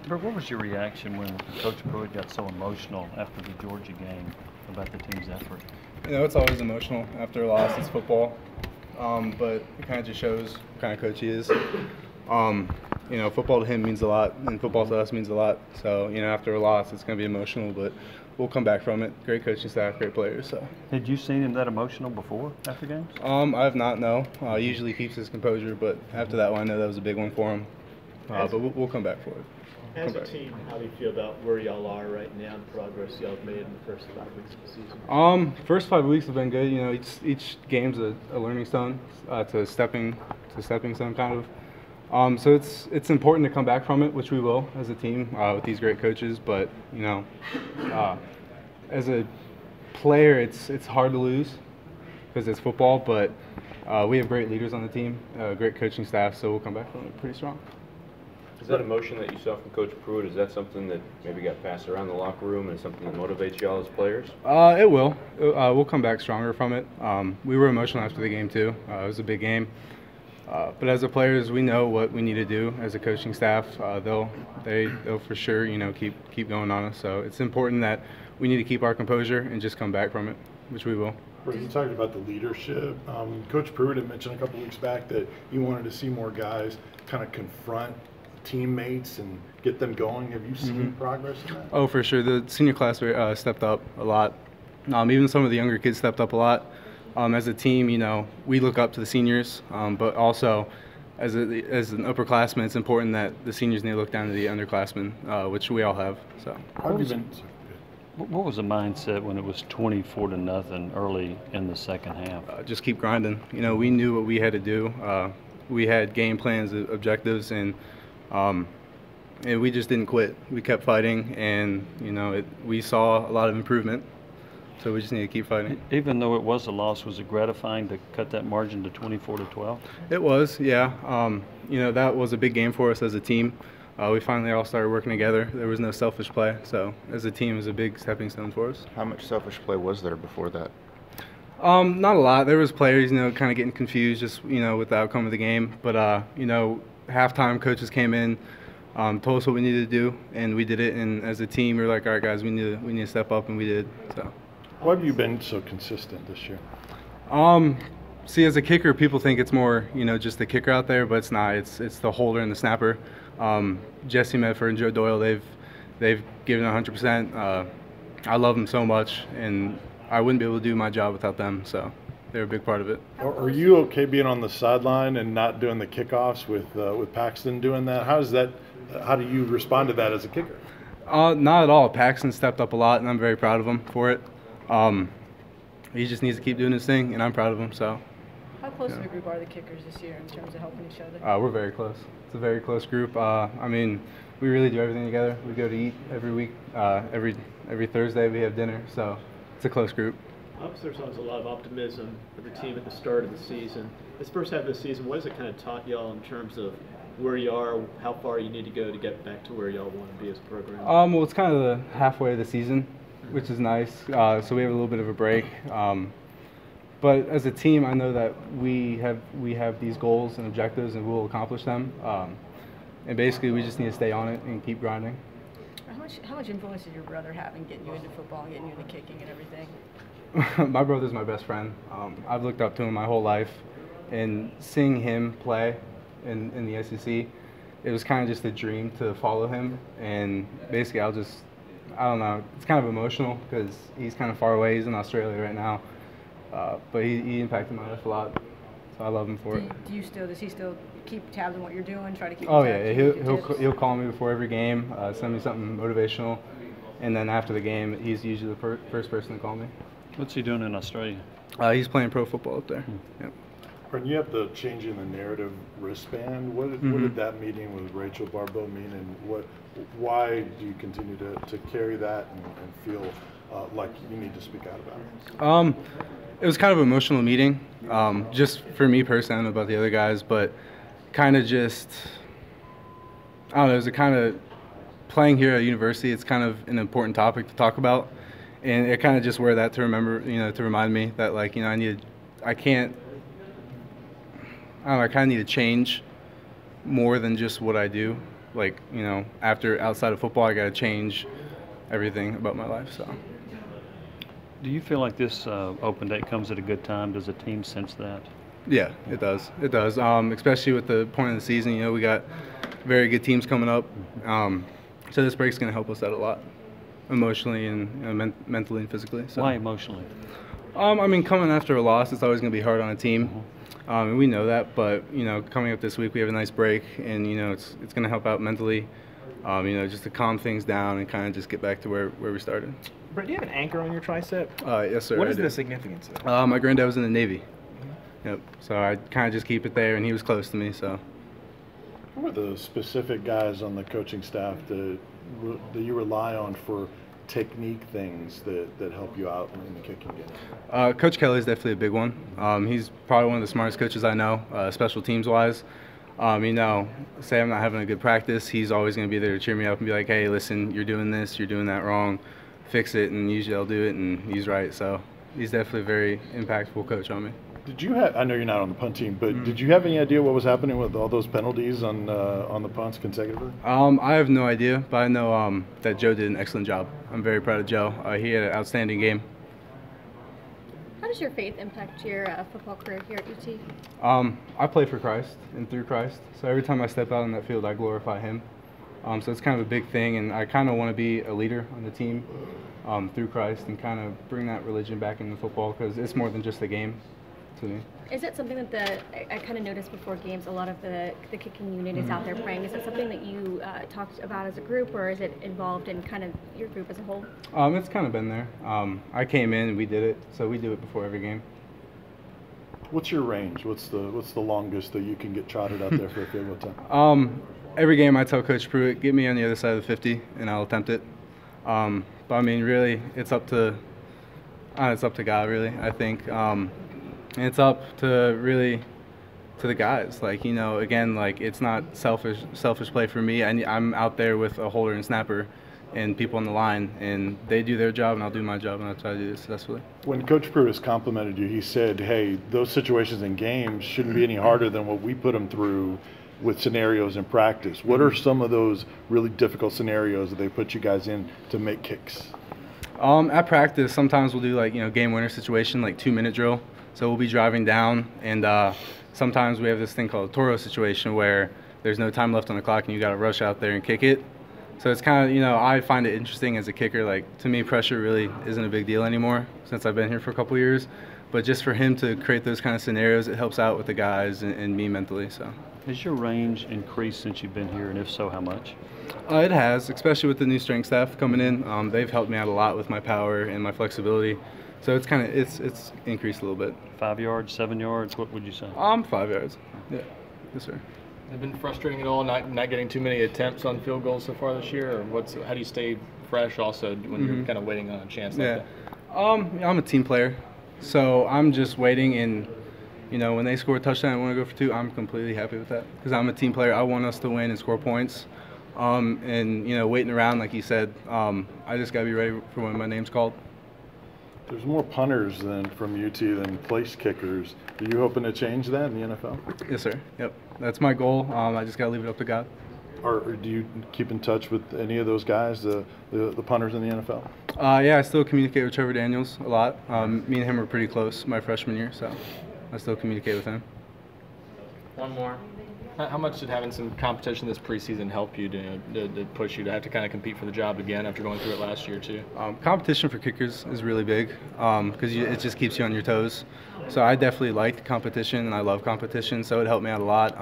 Bert, what was your reaction when Coach Pruitt got so emotional after the Georgia game about the team's effort? You know, it's always emotional after a loss. It's football, but it kind of just shows what kind of coach he is. You know, football to him means a lot, and football to us means a lot. So, you know, after a loss, it's going to be emotional, but we'll come back from it. Great coaching staff, great players. So. Had you seen him that emotional before after games? I have not, no. He usually keeps his composure, but after that one, I know that was a big one for him. But we'll come back for it. As a team, how do you feel about where y'all are right now, the progress y'all have made in the first 5 weeks of the season? First 5 weeks have been good. You know, each game's a learning stone, to stepping stone kind of. So it's important to come back from it, which we will as a team with these great coaches. But you know, as a player, it's hard to lose because it's football. But we have great leaders on the team, great coaching staff, so we'll come back from it pretty strong. Is that emotion that you saw from Coach Pruitt, is that something that maybe got passed around the locker room and something that motivates y'all as players? It will. We'll come back stronger from it. We were emotional after the game too. It was a big game. But as the players, we know what we need to do as a coaching staff. They'll for sure, you know, keep going on us. So it's important that we need to keep our composure and just come back from it, which we will. You talked about the leadership. Coach Pruitt had mentioned a couple weeks back that he wanted to see more guys kind of confront teammates and get them going. Have you seen progress in that? Oh, for sure. The senior class stepped up a lot. Even some of the younger kids stepped up a lot. As a team, you know, we look up to the seniors, but also as an upperclassman, it's important that the seniors need to look down to the underclassmen, which we all have. So. What was the mindset when it was 24-0 early in the second half? Just keep grinding. You know, we knew what we had to do. We had game plans, objectives, and we just didn't quit. We kept fighting, and you know, we saw a lot of improvement. So we just need to keep fighting. Even though it was a loss, was it gratifying to cut that margin to 24-12? It was, yeah. You know, that was a big game for us as a team. We finally all started working together. There was no selfish play. So as a team, it was a big stepping stone for us. How much selfish play was there before that? Not a lot. There was players, you know, kind of getting confused just, you know, with the outcome of the game. But, you know, halftime coaches came in, told us what we needed to do, and we did it. And as a team, we were like, all right, guys, we need to step up, and we did. So. Why have you been so consistent this year? See, as a kicker, people think it's more, you know, just the kicker out there, but it's not. It's the holder and the snapper. Jesse Medford and Joe Doyle, they've given 100%. I love them so much, and I wouldn't be able to do my job without them. So they're a big part of it. Are you okay being on the sideline and not doing the kickoffs with Paxton doing that? How do you respond to that as a kicker? Not at all. Paxton stepped up a lot, and I'm very proud of him for it. He just needs to keep doing his thing, and I'm proud of him. So. How close of a group are the kickers this year in terms of helping each other? We're very close. It's a very close group. I mean, we really do everything together. We go to eat every week. Every Thursday we have dinner. So it's a close group. Obviously, there's a lot of optimism for the team at the start of the season. This first half of the season, what has it kind of taught y'all in terms of where you are, how far you need to go to get back to where y'all want to be as a program? Well, it's kind of the halfway of the season, which is nice. So we have a little bit of a break. But as a team, I know that we have these goals and objectives, and we'll accomplish them. And basically, we just need to stay on it and keep grinding. How much influence did your brother have in getting you into football, and getting you into kicking and everything? My brother's my best friend. I've looked up to him my whole life, and seeing him play in the SEC, it was kind of just a dream to follow him. And basically, I don't know, it's kind of emotional because he's kind of far away. He's in Australia right now. But he impacted my life a lot, so I love him for it. Does he still keep tabs on what you're doing, try to keep? Oh yeah, he'll call me before every game, send me something motivational, and then after the game, he's usually the first person to call me. What's he doing in Australia? He's playing pro football up there. Yep. When you have the change in the narrative wristband, what did that meeting with Rachel Barbeau mean, and why do you continue to carry that and feel like you need to speak out about it? It was kind of an emotional meeting, just for me personally. I don't know about the other guys, but kind of just, I don't know, it was a kind of playing here at university. It's kind of an important topic to talk about, and it kind of just wear that to remember, you know, to remind me that, like, you know, I kind of need to change more than just what I do. Like, you know, outside of football, I got to change everything about my life. So. Do you feel like this open date comes at a good time? Does the team sense that? Yeah, it does. It does. Especially with the point of the season, you know, we got very good teams coming up. So this break's going to help us out a lot, emotionally and, you know, mentally and physically. So. Why emotionally? I mean, coming after a loss, it's always going to be hard on a team, and we know that. But you know, coming up this week, we have a nice break, and you know, it's going to help out mentally. You know, just to calm things down and kind of just get back to where we started. Brent, do you have an anchor on your tricep? Yes, sir. What I is do. the significance of it? My granddad was in the Navy. Yep. So I kind of just keep it there, and he was close to me. So. Who are the specific guys on the coaching staff that you rely on for technique things that help you out in the kicking game? Coach Kelly is definitely a big one. He's probably one of the smartest coaches I know, special teams wise. You know, say I'm not having a good practice, he's always going to be there to cheer me up and be like, hey, listen, you're doing this, you're doing that wrong, fix it, and usually I'll do it, and he's right. So he's definitely a very impactful coach on me. Did you have? I know you're not on the punt team, but did you have any idea what was happening with all those penalties on the punts consecutively? I have no idea, but I know that Joe did an excellent job. I'm very proud of Joe. He had an outstanding game. How does your faith impact your football career here at UT? I play for Christ and through Christ, so every time I step out on that field, I glorify Him. So it's kind of a big thing, and I kind of want to be a leader on the team through Christ and kind of bring that religion back into football because it's more than just a game. To me. Is it something that I kind of noticed before games, a lot of the kicking unit is out there praying. Is it something that you talked about as a group, or is it involved in kind of your group as a whole? It's kind of been there. I came in and we did it, so we do it before every game. What's your range? What's the longest that you can get trotted out there for a field goal time? Every game I tell Coach Pruitt, get me on the other side of the 50, and I'll attempt it. But I mean, really, it's up to God, really. I think. And it's up to the guys. Like, you know, again, like it's not selfish play for me. I'm out there with a holder and snapper and people on the line, and they do their job and I'll do my job, and I'll try to do it successfully. When Coach Pruitt has complimented you, he said, hey, those situations in games shouldn't be any harder than what we put them through with scenarios in practice. What are some of those really difficult scenarios that they put you guys in to make kicks? At practice, sometimes we'll do like, you know, game winner situation, like 2-minute drill. So we'll be driving down, and sometimes we have this thing called a Toro situation where there's no time left on the clock and you got to rush out there and kick it. So it's kind of, you know, I find it interesting as a kicker. Like, to me, pressure really isn't a big deal anymore since I've been here for a couple years. But just for him to create those kind of scenarios, it helps out with the guys and me mentally. So. Has your range increased since you've been here, and if so, how much? It has, especially with the new strength staff coming in. They've helped me out a lot with my power and my flexibility. So it's kind of it's increased a little bit. 5 yards, 7 yards, what would you say? 5 yards. Yeah, yes, sir. Has it been frustrating at all not getting too many attempts on field goals so far this year, or how do you stay fresh also when you're kind of waiting on a chance like that? I'm a team player, so I'm just waiting, and you know, when they score a touchdown and want to go for 2, I'm completely happy with that because I'm a team player. I want us to win and score points. And you know, waiting around like you said, I just gotta be ready for when my name's called. There's more punters from UT than place kickers. Are you hoping to change that in the NFL? Yes, sir. Yep. That's my goal. I just got to leave it up to God. Or do you keep in touch with any of those guys, the punters in the NFL? Yeah, I still communicate with Trevor Daniels a lot. Me and him were pretty close my freshman year, so I still communicate with him. One more. How much did having some competition this preseason help you to push you to have to kind of compete for the job again after going through it last year too? Competition for kickers is really big because it just keeps you on your toes. So I definitely liked competition and I love competition, so it helped me out a lot.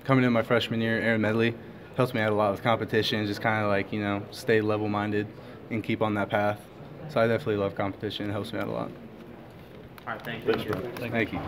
Coming in my freshman year, Aaron Medley helps me out a lot with competition, just kind of like, you know, stay level-minded and keep on that path. So I definitely love competition. It helps me out a lot. All right, thank you. Thank you.